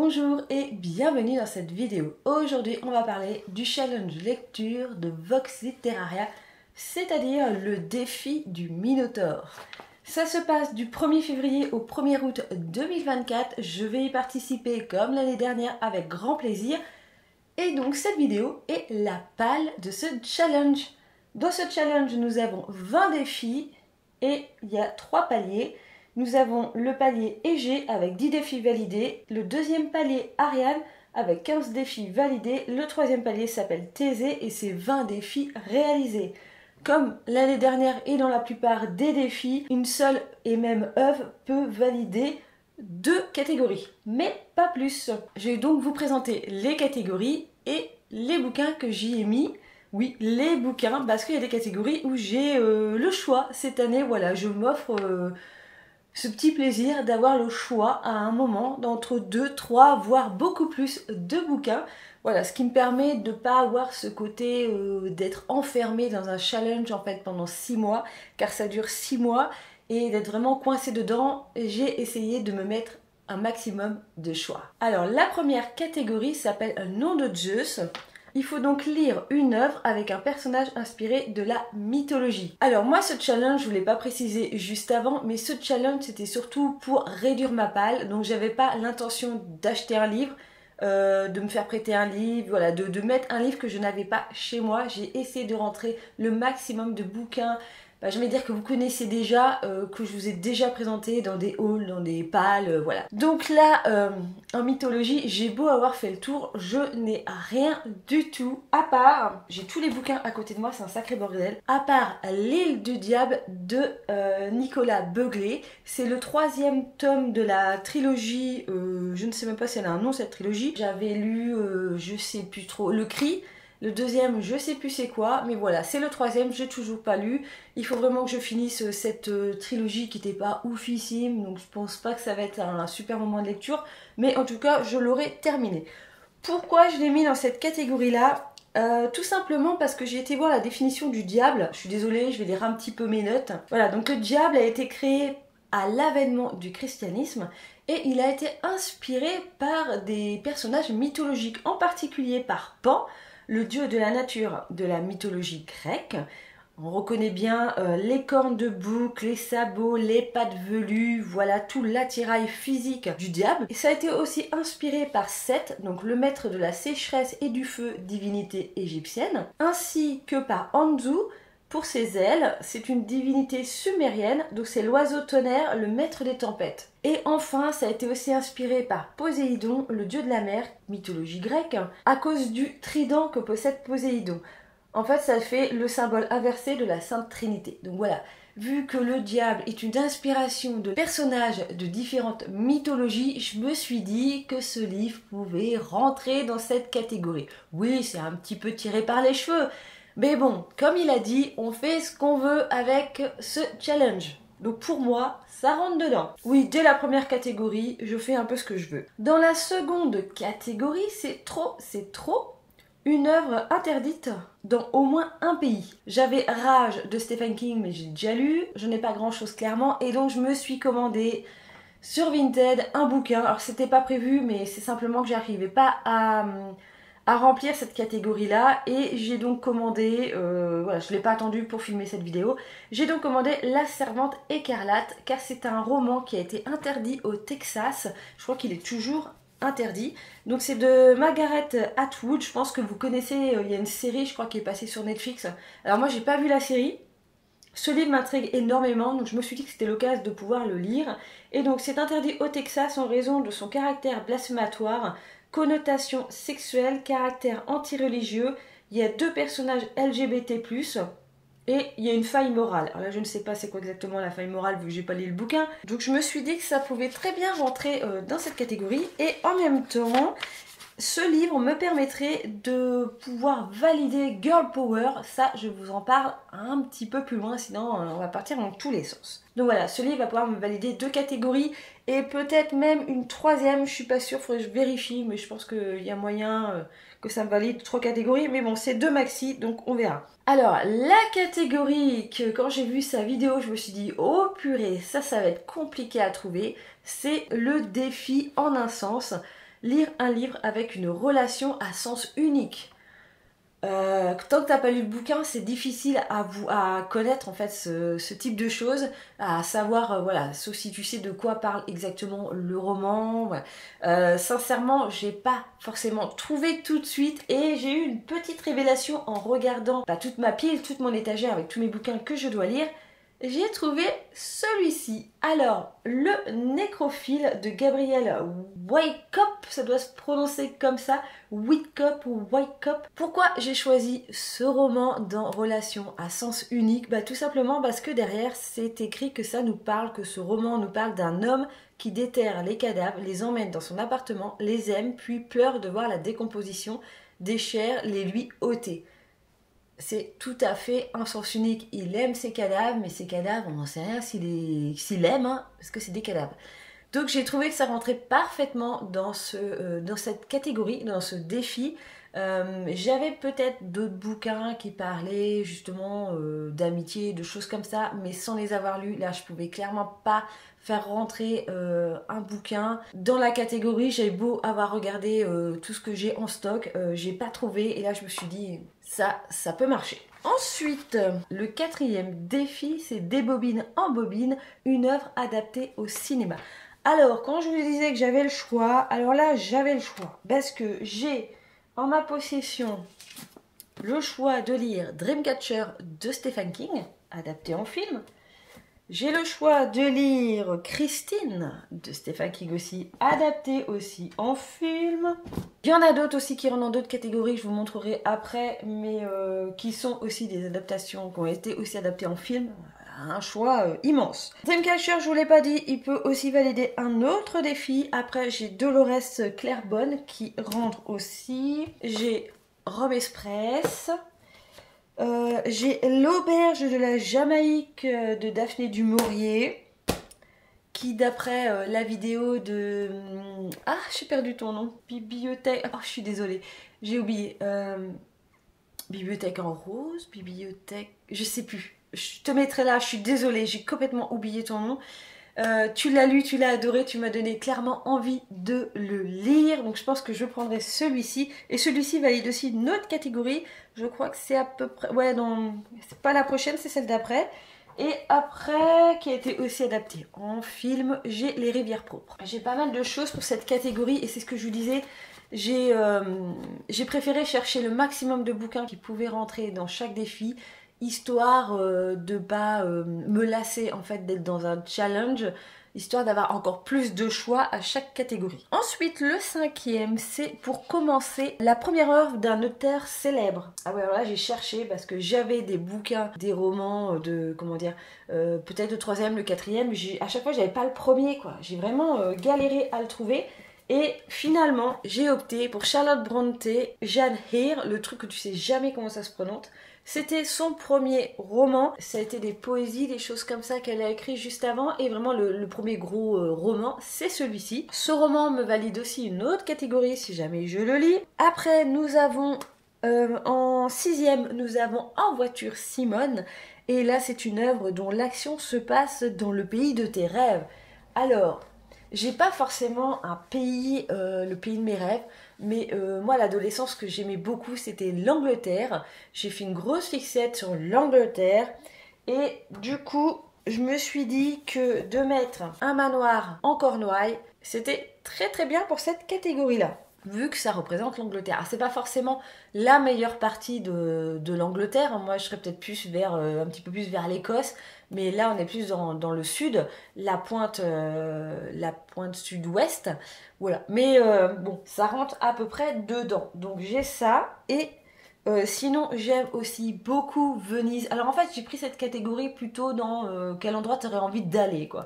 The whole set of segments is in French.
Bonjour et bienvenue dans cette vidéo. Aujourd'hui, on va parler du challenge lecture de Vox Literaria, c'est-à-dire le défi du Minotaure. Ça se passe du 1er février au 1er août 2024. Je vais y participer comme l'année dernière avec grand plaisir. Et donc cette vidéo est la pâle de ce challenge. Dans ce challenge, nous avons 20 défis et il y a 3 paliers. Nous avons le palier Égée avec 10 défis validés, le deuxième palier Ariane avec 15 défis validés, le troisième palier s'appelle Thésée et c'est 20 défis réalisés. Comme l'année dernière et dans la plupart des défis, une seule et même œuvre peut valider 2 catégories, mais pas plus. Je vais donc vous présenter les catégories et les bouquins que j'y ai mis. Oui, les bouquins, parce qu'il y a des catégories où j'ai le choix. Cette année, voilà, je m'offre ce petit plaisir d'avoir le choix à un moment d'entre 2, 3, voire beaucoup plus de bouquins. Voilà, ce qui me permet de ne pas avoir ce côté d'être enfermé dans un challenge en fait pendant 6 mois, car ça dure 6 mois, et d'être vraiment coincé dedans. J'ai essayé de me mettre un maximum de choix. Alors la première catégorie s'appelle Un nom de Zeus. Il faut donc lire une œuvre avec un personnage inspiré de la mythologie. Alors moi ce challenge, je ne vous l'ai pas précisé juste avant, mais ce challenge c'était surtout pour réduire ma palle, donc j'avais pas l'intention d'acheter un livre, de me faire prêter un livre, voilà, de mettre un livre que je n'avais pas chez moi. J'ai essayé de rentrer le maximum de bouquins, je vais dire que vous connaissez déjà, que je vous ai déjà présenté dans des hauls, dans des pales, voilà. Donc là, en mythologie, j'ai beau avoir fait le tour, je n'ai rien du tout, à part, j'ai tous les bouquins à côté de moi, c'est un sacré bordel, à part L'île du diable de Nicolas Beuglet. C'est le 3e tome de la trilogie, je ne sais même pas si elle a un nom cette trilogie. J'avais lu, je sais plus trop, Le Cri. Le deuxième, je sais plus c'est quoi, mais voilà, c'est le 3e, j'ai toujours pas lu. Il faut vraiment que je finisse cette trilogie qui n'était pas oufissime, donc je pense pas que ça va être un super moment de lecture, mais en tout cas, je l'aurai terminé. Pourquoi je l'ai mis dans cette catégorie-là ? Tout simplement parce que j'ai été voir la définition du diable. Je suis désolée, je vais lire un petit peu mes notes. Voilà, donc le diable a été créé à l'avènement du christianisme et il a été inspiré par des personnages mythologiques, en particulier par Pan, le dieu de la nature de la mythologie grecque. On reconnaît bien les cornes de bouc, les sabots, les pattes velues, voilà tout l'attirail physique du diable. Et ça a été aussi inspiré par Seth, donc le maître de la sécheresse et du feu, divinité égyptienne, ainsi que par Anzu pour ses ailes. C'est une divinité sumérienne, donc c'est l'oiseau tonnerre, le maître des tempêtes. Et enfin, ça a été aussi inspiré par Poséidon, le dieu de la mer, mythologie grecque, à cause du trident que possède Poséidon. En fait, ça fait le symbole inversé de la Sainte Trinité. Donc voilà, vu que le diable est une inspiration de personnages de différentes mythologies, je me suis dit que ce livre pouvait rentrer dans cette catégorie. Oui, c'est un petit peu tiré par les cheveux, mais bon, comme il a dit, on fait ce qu'on veut avec ce challenge. Donc pour moi, ça rentre dedans. Oui, dès la première catégorie, je fais un peu ce que je veux. Dans la seconde catégorie, c'est trop une œuvre interdite dans au moins un pays. J'avais Rage de Stephen King, mais j'ai déjà lu. Je n'ai pas grand chose clairement, et donc je me suis commandé sur Vinted un bouquin. Alors c'était pas prévu, mais c'est simplement que j'arrivais pas à remplir cette catégorie-là, et j'ai donc commandé, voilà, je ne l'ai pas attendu pour filmer cette vidéo, j'ai donc commandé La Servante écarlate, car c'est un roman qui a été interdit au Texas, je crois qu'il est toujours interdit. Donc c'est de Margaret Atwood, je pense que vous connaissez, il y a une série je crois qui est passée sur Netflix. Alors moi j'ai pas vu la série, ce livre m'intrigue énormément, donc je me suis dit que c'était l'occasion de pouvoir le lire. Et donc c'est interdit au Texas en raison de son caractère blasphématoire, connotation sexuelle, caractère anti-religieux. Il y a 2 personnages LGBT+, et il y a une faille morale. Alors là, je ne sais pas c'est quoi exactement la faille morale vu que j'ai pas lu le bouquin. Donc je me suis dit que ça pouvait très bien rentrer dans cette catégorie. Et en même temps, ce livre me permettrait de pouvoir valider Girl Power. Ça, je vous en parle un petit peu plus loin, sinon on va partir dans tous les sens. Donc voilà, ce livre va pouvoir me valider 2 catégories et peut-être même une 3e, je suis pas sûre, faudrait que je vérifie, mais je pense qu'il y a moyen que ça me valide 3 catégories. Mais bon, c'est 2 maxi, donc on verra. Alors, la catégorie que quand j'ai vu sa vidéo, je me suis dit, oh purée, ça va être compliqué à trouver, c'est le défi en un sens. lire un livre avec une relation à sens unique. Tant que t'as pas lu le bouquin, c'est difficile à connaître en fait ce type de choses, à savoir voilà, sauf si tu sais de quoi parle exactement le roman. Voilà. Sincèrement, j'ai pas forcément trouvé tout de suite et j'ai eu une petite révélation en regardant toute ma pile, toute mon étagère avec tous mes bouquins que je dois lire. J'ai trouvé celui-ci. Alors, le Nécrophile de Gabriel Wyckoff, ça doit se prononcer comme ça, Wyckoff ou Wyckoff. Pourquoi j'ai choisi ce roman dans Relation à sens unique? Tout simplement parce que derrière, c'est écrit que ça nous parle, que ce roman nous parle d'un homme qui déterre les cadavres, les emmène dans son appartement, les aime, puis pleure de voir la décomposition des chairs les lui ôter. C'est tout à fait un sens unique. Il aime ses cadavres, mais ses cadavres, on n'en sait rien s'il aime, hein, parce que c'est des cadavres. Donc j'ai trouvé que ça rentrait parfaitement dans cette catégorie, dans ce défi. J'avais peut-être d'autres bouquins qui parlaient justement d'amitié, de choses comme ça, mais sans les avoir lus, là je pouvais clairement pas faire rentrer un bouquin dans la catégorie. J'avais beau avoir regardé tout ce que j'ai en stock, j'ai pas trouvé, et là je me suis dit ça peut marcher. Ensuite, le quatrième défi, c'est Des bobines en bobine, une œuvre adaptée au cinéma. Alors, quand je vous disais que j'avais le choix, alors là, j'avais le choix. Parce que j'ai en ma possession le choix de lire Dreamcatcher de Stephen King, adapté en film. J'ai le choix de lire Christine de Stephen King aussi, adapté aussi en film. Il y en a d'autres aussi qui rentrent dans d'autres catégories, je vous montrerai après, mais qui sont aussi des adaptations, qui ont été aussi adaptées en film. Un choix immense. Dreamcatcher, je vous l'ai pas dit, il peut aussi valider un autre défi. Après, j'ai Dolores Clairbonne qui rentre aussi. J'ai Rome Express. J'ai L'auberge de la Jamaïque de Daphné du Maurier, qui d'après la vidéo de... Ah, j'ai perdu ton nom. Bibliothèque... Oh, je suis désolée. J'ai oublié. Bibliothèque en rose, bibliothèque... Je sais plus. Je te mettrai là, je suis désolée, j'ai complètement oublié ton nom. Tu l'as lu, tu l'as adoré, tu m'as donné clairement envie de le lire. Donc je pense que je prendrai celui-ci. Et celui-ci valide aussi une autre catégorie. Je crois que c'est à peu près... Ouais, non, c'est pas la prochaine, c'est celle d'après. Et après, qui a été aussi adaptée en film, j'ai Les Rivières Propres. J'ai pas mal de choses pour cette catégorie et c'est ce que je vous disais. J'ai préféré chercher le maximum de bouquins qui pouvaient rentrer dans chaque défi, histoire de pas me lasser en fait d'être dans un challenge, histoire d'avoir encore plus de choix à chaque catégorie. Ensuite, le cinquième, c'est pour commencer la première œuvre d'un auteur célèbre. Ah ouais, alors là j'ai cherché parce que j'avais des bouquins, des romans de, comment dire, peut-être le troisième, le quatrième, à chaque fois j'avais pas le premier quoi. J'ai vraiment galéré à le trouver. Et finalement, j'ai opté pour Charlotte Brontë, Jane Eyre, le truc que tu sais jamais comment ça se prononce. C'était son premier roman, ça a été des poésies, des choses comme ça qu'elle a écrit juste avant, et vraiment le premier gros roman, c'est celui-ci. Ce roman me valide aussi une autre catégorie si jamais je le lis. Après, nous avons, en sixième, nous avons En voiture Simone, et là c'est une œuvre dont l'action se passe dans le pays de tes rêves. Alors... J'ai pas forcément un pays, le pays de mes rêves, mais moi l'adolescence ce que j'aimais beaucoup c'était l'Angleterre. J'ai fait une grosse fixette sur l'Angleterre et du coup je me suis dit que de mettre un manoir en Cornouailles, c'était très très bien pour cette catégorie-là. Vu que ça représente l'Angleterre. C'est pas forcément la meilleure partie de l'Angleterre. Moi, je serais peut-être plus vers, un petit peu plus vers l'Écosse. Mais là, on est plus dans le sud, la pointe sud-ouest. Voilà. Mais bon, ça rentre à peu près dedans. Donc, j'ai ça. Et sinon, j'aime aussi beaucoup Venise. Alors, en fait, j'ai pris cette catégorie plutôt dans quel endroit tu aurais envie d'aller, quoi.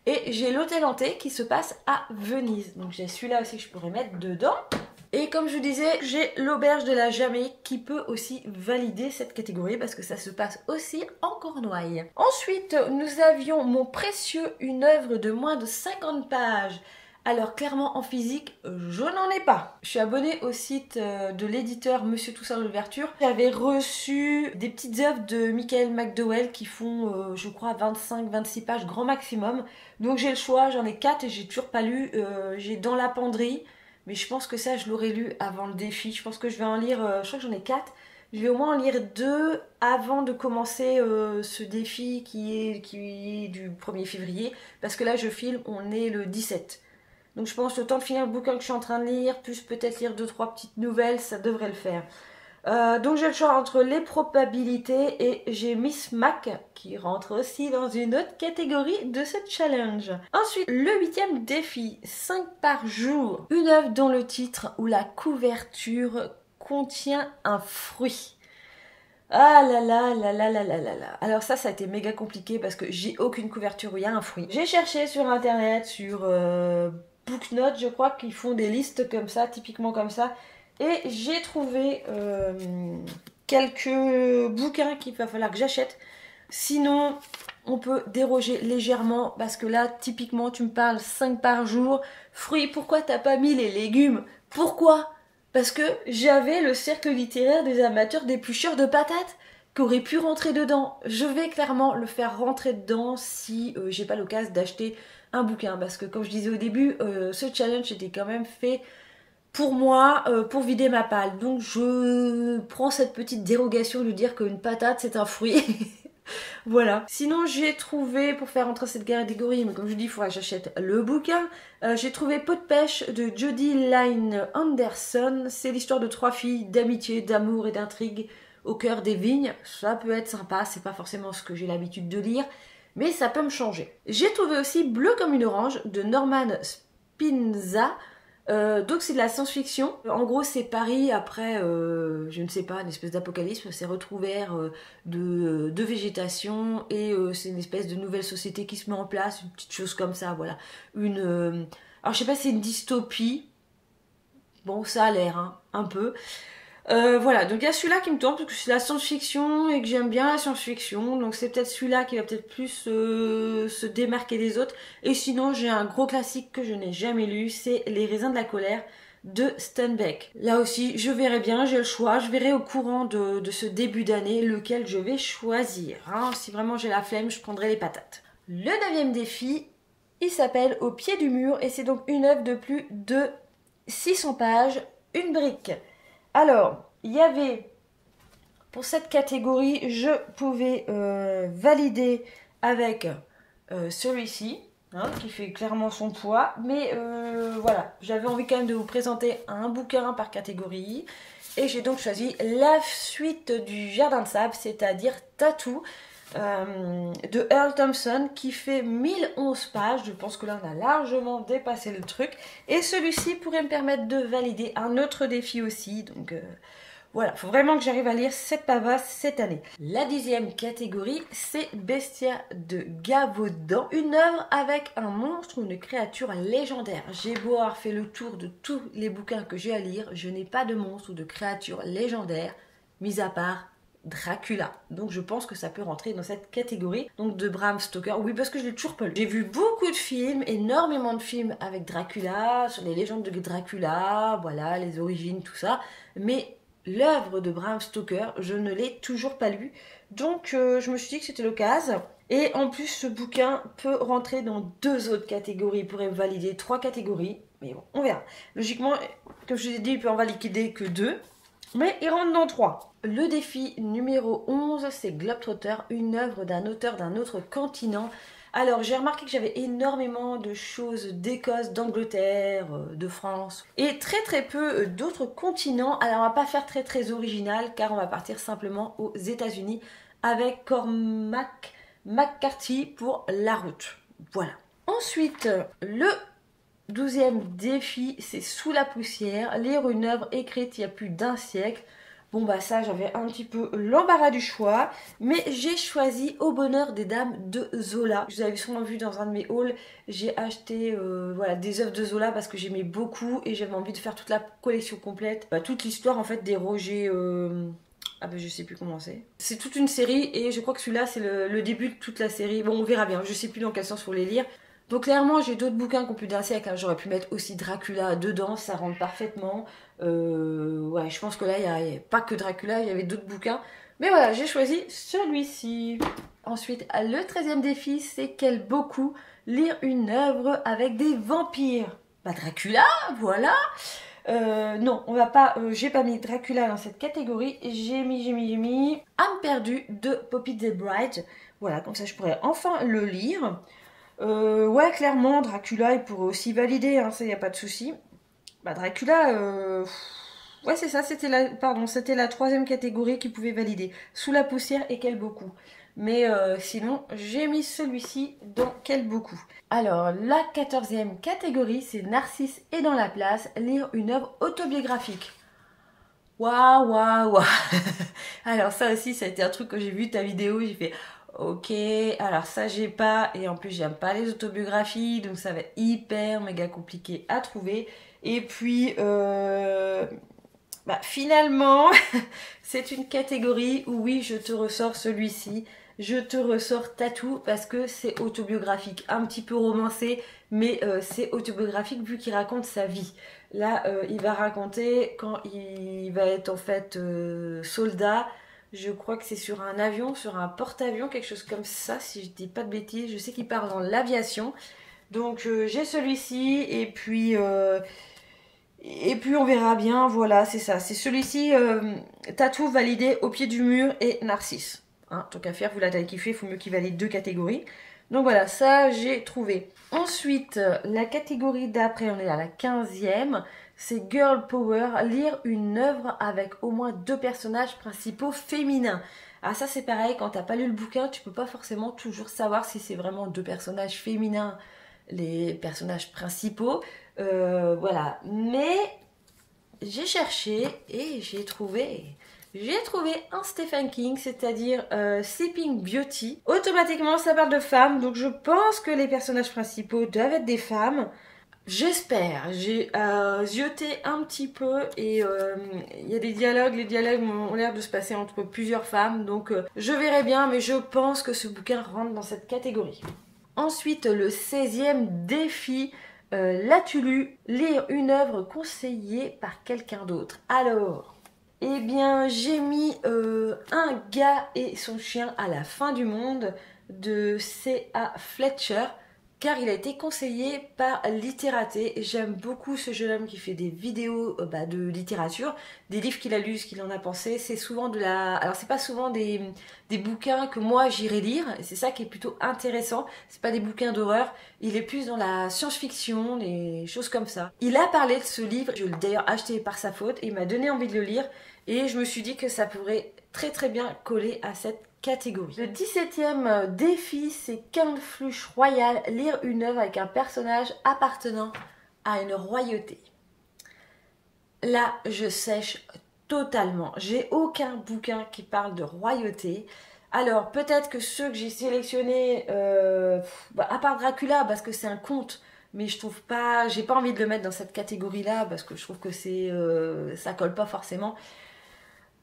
Et j'ai l'hôtel hanté qui se passe à Venise. Donc j'ai celui-là aussi que je pourrais mettre dedans. Et comme je vous disais, j'ai l'auberge de la Jamaïque qui peut aussi valider cette catégorie parce que ça se passe aussi en Cornouailles. Ensuite, nous avions Mon précieux, une œuvre de moins de 50 pages. Alors clairement en physique, je n'en ai pas. Je suis abonnée au site de l'éditeur Monsieur Toussaint Louverture. J'avais reçu des petites œuvres de Michael McDowell qui font, je crois, 25-26 pages grand maximum. Donc j'ai le choix, j'en ai 4 et j'ai toujours pas lu. J'ai Dans la penderie, mais je pense que ça, je l'aurais lu avant le défi. Je pense que je vais en lire, je crois que j'en ai 4. Je vais au moins en lire 2 avant de commencer ce défi qui est du 1er février. Parce que là, je filme, on est le 17. Donc je pense le temps de finir le bouquin que je suis en train de lire, plus peut-être lire 2-3 petites nouvelles, ça devrait le faire. Donc j'ai le choix entre les probabilités et j'ai Miss Mac qui rentre aussi dans une autre catégorie de ce challenge. Ensuite, le 8e défi, 5 par jour. Une œuvre dont le titre ou la couverture contient un fruit. Ah là là là là là là là là. Alors ça a été méga compliqué parce que j'ai aucune couverture où il y a un fruit. J'ai cherché sur internet, sur Booknote, je crois qu'ils font des listes comme ça, typiquement comme ça. Et j'ai trouvé quelques bouquins qu'il va falloir que j'achète. Sinon, on peut déroger légèrement parce que là, typiquement, tu me parles 5 par jour. Fruits, pourquoi t'as pas mis les légumes? Pourquoi? Parce que j'avais le cercle littéraire des amateurs d'éplucheurs de patates qui aurait pu rentrer dedans. Je vais clairement le faire rentrer dedans si j'ai pas l'occasion d'acheter un bouquin. Parce que comme je disais au début, ce challenge était quand même fait pour moi, pour vider ma palle. Donc je prends cette petite dérogation de dire qu'une patate c'est un fruit. Voilà. Sinon j'ai trouvé, pour faire entrer cette catégorie, mais comme je dis, il faudra que j'achète le bouquin. J'ai trouvé Peau de pêche de Jody Lynn Anderson. C'est l'histoire de 3 filles d'amitié, d'amour et d'intrigue au cœur des vignes. Ça peut être sympa, c'est pas forcément ce que j'ai l'habitude de lire, mais ça peut me changer. J'ai trouvé aussi Bleu comme une orange de Norman Spinza. Donc c'est de la science-fiction. En gros c'est Paris après, je ne sais pas, une espèce d'apocalypse, c'est recouvert de végétation et c'est une espèce de nouvelle société qui se met en place, une petite chose comme ça, voilà. Alors je sais pas si c'est une dystopie, bon ça a l'air, hein, un peu. Voilà, donc il y a celui-là qui me tente parce que c'est la science-fiction et que j'aime bien la science-fiction, donc c'est peut-être celui-là qui va peut-être plus se démarquer des autres. Et sinon j'ai un gros classique que je n'ai jamais lu, c'est Les raisins de la colère de Steinbeck. Là aussi je verrai bien, j'ai le choix, je verrai au courant de ce début d'année lequel je vais choisir, hein. Si vraiment j'ai la flemme, je prendrai les patates. Le 9e défi, il s'appelle Au pied du mur et c'est donc une œuvre de plus de 600 pages, une brique. Alors, il y avait, pour cette catégorie, je pouvais valider avec celui-ci, hein, qui fait clairement son poids. Mais voilà, j'avais envie quand même de vous présenter un bouquin par catégorie. Et j'ai donc choisi la suite du Jardin de sable, c'est-à-dire Tattoo, de Earl Thompson, qui fait 1011 pages. Je pense que là on a largement dépassé le truc, et celui-ci pourrait me permettre de valider un autre défi aussi. Donc voilà, il faut vraiment que j'arrive à lire cette pavasse cette année. La 10e catégorie, c'est Bestia de Gavaudan, une œuvre avec un monstre ou une créature légendaire. J'ai beau avoir fait le tour de tous les bouquins que j'ai à lire, je n'ai pas de monstre ou de créature légendaire, mis à part Dracula. Donc je pense que ça peut rentrer dans cette catégorie. Donc de Bram Stoker. Oui, parce que je l'ai toujours pas lu. J'ai vu beaucoup de films, énormément de films avec Dracula, sur les légendes de Dracula, voilà, les origines, tout ça. Mais l'œuvre de Bram Stoker, je ne l'ai toujours pas lu. Donc je me suis dit que c'était l'occasion. Et en plus, ce bouquin peut rentrer dans 2 autres catégories. Il pourrait valider 3 catégories. Mais bon, on verra. Logiquement, comme je vous ai dit, il peut en valider que 2. Mais il rentre dans 3. Le défi numéro 11, c'est Globetrotter, une œuvre d'un auteur d'un autre continent. Alors, j'ai remarqué que j'avais énormément de choses d'Écosse, d'Angleterre, de France, et très peu d'autres continents. Alors, on va pas faire très original, car on va partir simplement aux États-Unis avec Cormac McCarthy pour La Route. Voilà. Ensuite, le 12e défi, c'est Sous la poussière, lire une œuvre écrite il y a plus d'1 siècle. Bon bah ça, j'avais un petit peu l'embarras du choix, mais j'ai choisi Au bonheur des dames de Zola. Vous avez sûrement vu dans un de mes hauls, j'ai acheté voilà, des œuvres de Zola parce que j'aimais beaucoup et j'avais envie de faire toute la collection complète. Bah, toute l'histoire en fait des Roger... Ah bah je sais plus comment c'est. C'est toute une série et je crois que celui-là c'est le début de toute la série. Bon on verra bien, je sais plus dans quel sens faut les lire. Donc clairement j'ai d'autres bouquins qui ont plus d'1 siècle, hein. J'aurais pu mettre aussi Dracula dedans, ça rentre parfaitement. Ouais, je pense que là il n'y a pas que Dracula, il y avait d'autres bouquins. Mais voilà, j'ai choisi celui-ci. Ensuite, le 13e défi, c'est Quel beaucoup lire une œuvre avec des vampires. Dracula, voilà. Non, on va pas, j'ai pas mis Dracula dans cette catégorie. J'ai mis Âme perdue de Poppy the Bride. Voilà, comme ça je pourrais enfin le lire. Ouais, clairement, Dracula, il pourrait aussi valider, hein, ça y a pas de souci. Dracula, ouais, c'est ça, c'était la troisième catégorie qui pouvait valider. Sous la poussière et Quel beaucoup. Mais sinon, j'ai mis celui-ci dans Quel beaucoup. Alors, la 14e catégorie, c'est Narcisse est dans la place, lire une œuvre autobiographique. Waouh, waouh, waouh. Alors ça aussi, ça a été un truc que j'ai vu ta vidéo, j'ai fait... Ok, alors ça j'ai pas, et en plus j'aime pas les autobiographies, donc ça va être hyper méga compliqué à trouver. Et puis finalement, c'est une catégorie où oui, je te ressors celui-ci, je te ressors Tatou parce que c'est autobiographique, un petit peu romancé, mais c'est autobiographique vu qu'il raconte sa vie. Là, il va raconter quand il va être en fait soldat. Je crois que c'est sur un avion, sur un porte-avions, quelque chose comme ça, si je dis pas de bêtises. Je sais qu'il part dans l'aviation. Donc j'ai celui-ci et puis on verra bien. Voilà, c'est ça. C'est celui-ci, Tatou validé au pied du mur et Narcisse. Hein, tant qu'à faire, vous l'avez kiffé, il faut mieux qu'il valide 2 catégories. Donc voilà, ça j'ai trouvé. Ensuite, la catégorie d'après, on est à la 15e. C'est Girl Power, lire une œuvre avec au moins 2 personnages principaux féminins. Ah ça c'est pareil, quand t'as pas lu le bouquin, tu peux pas forcément toujours savoir si c'est vraiment 2 personnages féminins, les personnages principaux. Voilà, mais j'ai cherché et j'ai trouvé un Stephen King, c'est-à-dire Sleeping Beauty. Automatiquement ça parle de femmes, donc je pense que les personnages principaux doivent être des femmes. J'espère, j'ai zioté un petit peu et il y a des dialogues, les dialogues ont l'air de se passer entre plusieurs femmes, donc je verrai bien, mais je pense que ce bouquin rentre dans cette catégorie. Ensuite, le 16e défi, l'as-tu lu, lire une œuvre conseillée par quelqu'un d'autre. Alors, eh bien, j'ai mis Un gars et son chien à la fin du monde de C.A. Fletcher, car il a été conseillé par Littératé. J'aime beaucoup ce jeune homme qui fait des vidéos de littérature, des livres qu'il a lus, ce qu'il en a pensé. C'est souvent de la... Alors c'est pas souvent des bouquins que moi j'irai lire, c'est ça qui est plutôt intéressant. C'est pas des bouquins d'horreur, il est plus dans la science-fiction, des choses comme ça. Il a parlé de ce livre, je l'ai d'ailleurs acheté par sa faute, et il m'a donné envie de le lire, et je me suis dit que ça pourrait très très bien coller à cette catégorie. Le 17e défi, c'est Qu'un fluche royal, lire une œuvre avec un personnage appartenant à une royauté. Là, je sèche totalement. J'ai aucun bouquin qui parle de royauté. Alors, peut-être que ceux que j'ai sélectionnés, à part Dracula, parce que c'est un conte, mais je trouve pas, j'ai pas envie de le mettre dans cette catégorie-là, parce que je trouve que c'est, ça colle pas forcément.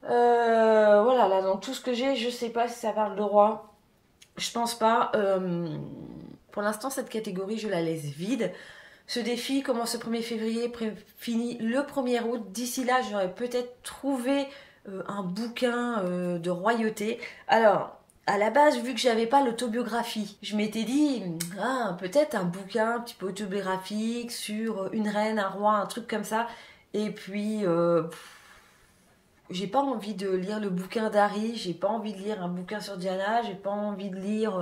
Voilà, là dans tout ce que j'ai, je sais pas si ça parle de roi. Je pense pas. Pour l'instant, cette catégorie, je la laisse vide. Ce défi commence le 1er février, finit le 1er août. D'ici là, j'aurais peut-être trouvé un bouquin de royauté. Alors, à la base, vu que j'avais pas l'autobiographie, je m'étais dit, peut-être un bouquin un petit peu autobiographique sur une reine, un roi, un truc comme ça. Et puis... j'ai pas envie de lire le bouquin d'Harry, j'ai pas envie de lire un bouquin sur Diana, j'ai pas envie de lire...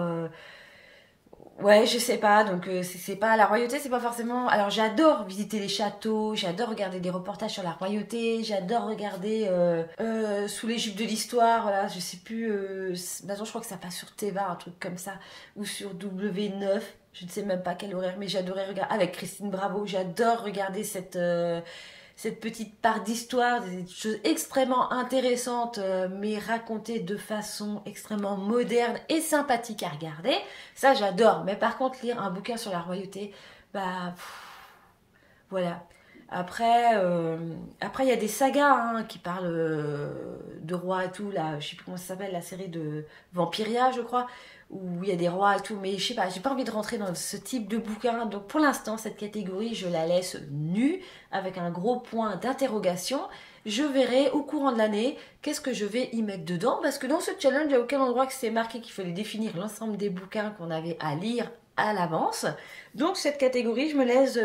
Ouais, je sais pas, donc c'est pas... La royauté, c'est pas forcément... Alors j'adore visiter les châteaux, j'adore regarder des reportages sur la royauté, j'adore regarder Sous les jupes de l'histoire, là, je sais plus... Maintenant, je crois que ça passe sur Teva, un truc comme ça, ou sur W9, je ne sais même pas quel horaire, mais j'adorais regarder... Avec Christine Bravo, j'adore regarder cette petite part d'histoire, des choses extrêmement intéressantes, mais racontées de façon extrêmement moderne et sympathique à regarder. Ça, j'adore. Mais par contre, lire un bouquin sur la royauté, voilà. Après, il y a des sagas qui parlent de rois et tout. Là, je sais plus comment ça s'appelle, la série de Vampiria, je crois, où il y a des rois et tout. Mais je sais pas, j'ai pas envie de rentrer dans ce type de bouquin. Donc pour l'instant, cette catégorie, je la laisse nue, avec un gros point d'interrogation. Je verrai au courant de l'année qu'est-ce que je vais y mettre dedans. Parce que dans ce challenge, il n'y a aucun endroit que c'est marqué qu'il fallait définir l'ensemble des bouquins qu'on avait à lire à l'avance. Donc cette catégorie, je me laisse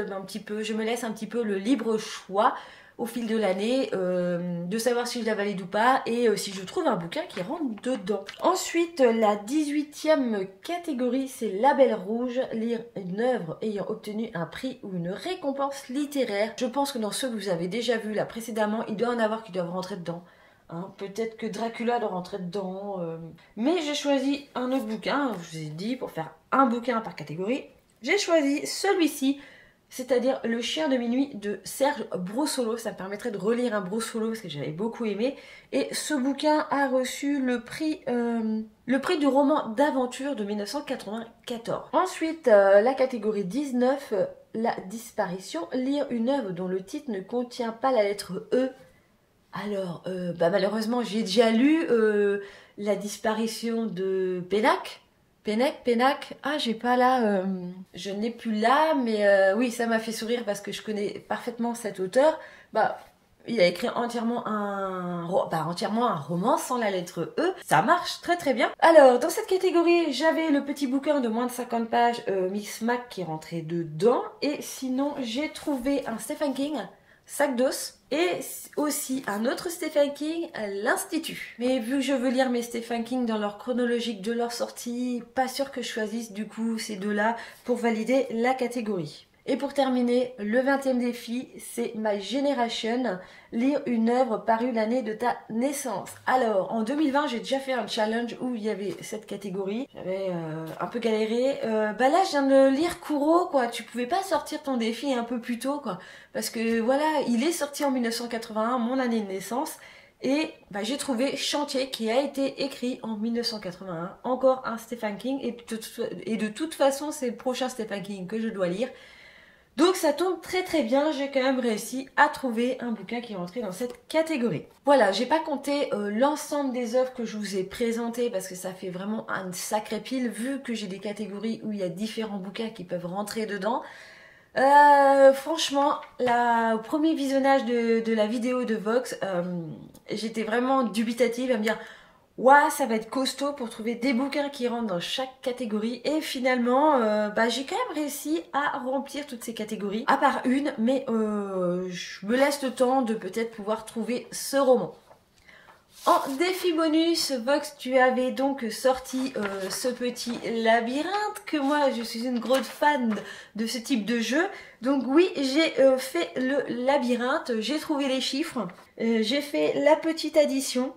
un petit peu le libre choix au fil de l'année de savoir si je la valide ou pas et si je trouve un bouquin qui rentre dedans. Ensuite, la 18e catégorie, c'est Label Rouge, lire une œuvre ayant obtenu un prix ou une récompense littéraire. Je pense que dans ceux que vous avez déjà vus là précédemment, il doit en avoir qui doivent rentrer dedans. Hein, peut-être que Dracula doit rentrer dedans. Mais j'ai choisi un autre bouquin, je vous ai dit, pour faire un bouquin par catégorie. J'ai choisi celui-ci, c'est-à-dire Le Chien de minuit de Serge Brossolo. Ça me permettrait de relire un Brossolo parce que j'avais beaucoup aimé. Et ce bouquin a reçu le prix du roman d'aventure de 1994. Ensuite, la catégorie 19, La disparition, lire une œuvre dont le titre ne contient pas la lettre E. Alors, malheureusement, j'ai déjà lu La disparition de Pénac. Pénac, ah j'ai pas là, je n'ai plus là, mais oui ça m'a fait sourire parce que je connais parfaitement cet auteur. Il a écrit entièrement un roman sans la lettre E, ça marche très très bien. Alors dans cette catégorie j'avais le petit bouquin de moins de 50 pages, Mixmac qui est rentré dedans, et sinon j'ai trouvé un Stephen King, Sac d'os, et aussi un autre Stephen King, L'Institut. Mais vu que je veux lire mes Stephen King dans leur chronologique de leur sortie, pas sûr que je choisisse du coup ces deux-là pour valider la catégorie. Et pour terminer, le 20e défi, c'est My Generation, lire une œuvre parue l'année de ta naissance. Alors, en 2020, j'ai déjà fait un challenge où il y avait cette catégorie. J'avais un peu galéré. Là, je viens de lire Kuro, quoi. Tu pouvais pas sortir ton défi un peu plus tôt, quoi. Parce que, voilà, il est sorti en 1981, mon année de naissance. Et j'ai trouvé Chantier qui a été écrit en 1981. Encore un Stephen King. Et de toute façon, c'est le prochain Stephen King que je dois lire. Donc ça tombe très très bien, j'ai quand même réussi à trouver un bouquin qui est rentré dans cette catégorie. Voilà, j'ai pas compté l'ensemble des œuvres que je vous ai présentées parce que ça fait vraiment une sacrée pile vu que j'ai des catégories où il y a différents bouquins qui peuvent rentrer dedans. Franchement, au premier visionnage de la vidéo de Vox, j'étais vraiment dubitative à me dire ouah, ça va être costaud pour trouver des bouquins qui rentrent dans chaque catégorie. Et finalement, j'ai quand même réussi à remplir toutes ces catégories, à part une, mais je me laisse le temps de peut-être pouvoir trouver ce roman. En défi bonus, Vox, tu avais donc sorti ce petit labyrinthe, que moi je suis une grosse fan de ce type de jeu. Donc oui, j'ai fait le labyrinthe, j'ai trouvé les chiffres, j'ai fait la petite addition.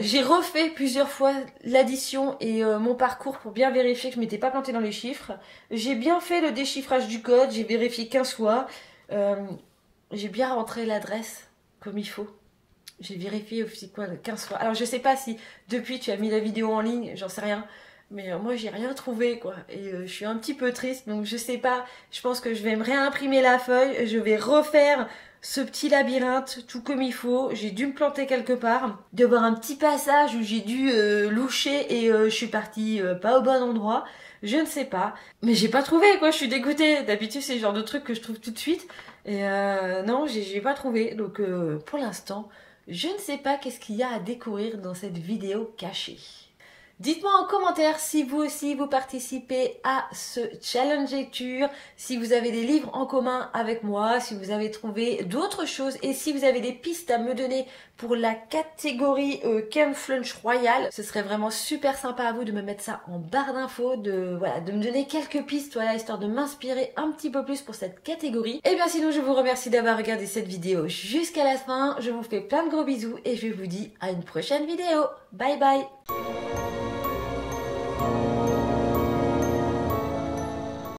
J'ai refait plusieurs fois l'addition et mon parcours pour bien vérifier que je m'étais pas plantée dans les chiffres. J'ai bien fait le déchiffrage du code, j'ai vérifié 15 fois. J'ai bien rentré l'adresse comme il faut. J'ai vérifié aussi 15 fois. Alors je sais pas si depuis tu as mis la vidéo en ligne, j'en sais rien. Mais moi j'ai rien trouvé quoi. Et je suis un petit peu triste, donc je sais pas. Je pense que je vais me réimprimer la feuille, je vais refaire ce petit labyrinthe tout comme il faut. J'ai dû me planter quelque part, de voir un petit passage où j'ai dû loucher et je suis partie pas au bon endroit. Je ne sais pas, mais j'ai pas trouvé quoi, je suis dégoûtée. D'habitude c'est le genre de truc que je trouve tout de suite. Et non, j'ai pas trouvé. Donc pour l'instant, je ne sais pas qu'est-ce qu'il y a à découvrir dans cette vidéo cachée. Dites-moi en commentaire si vous aussi vous participez à ce challenge lecture, si vous avez des livres en commun avec moi, si vous avez trouvé d'autres choses et si vous avez des pistes à me donner pour la catégorie Ken Flunch Royal. Ce serait vraiment super sympa à vous de me mettre ça en barre d'infos, de me donner quelques pistes, voilà, histoire de m'inspirer un petit peu plus pour cette catégorie. Et bien sinon je vous remercie d'avoir regardé cette vidéo jusqu'à la fin, je vous fais plein de gros bisous et je vous dis à une prochaine vidéo. Bye bye.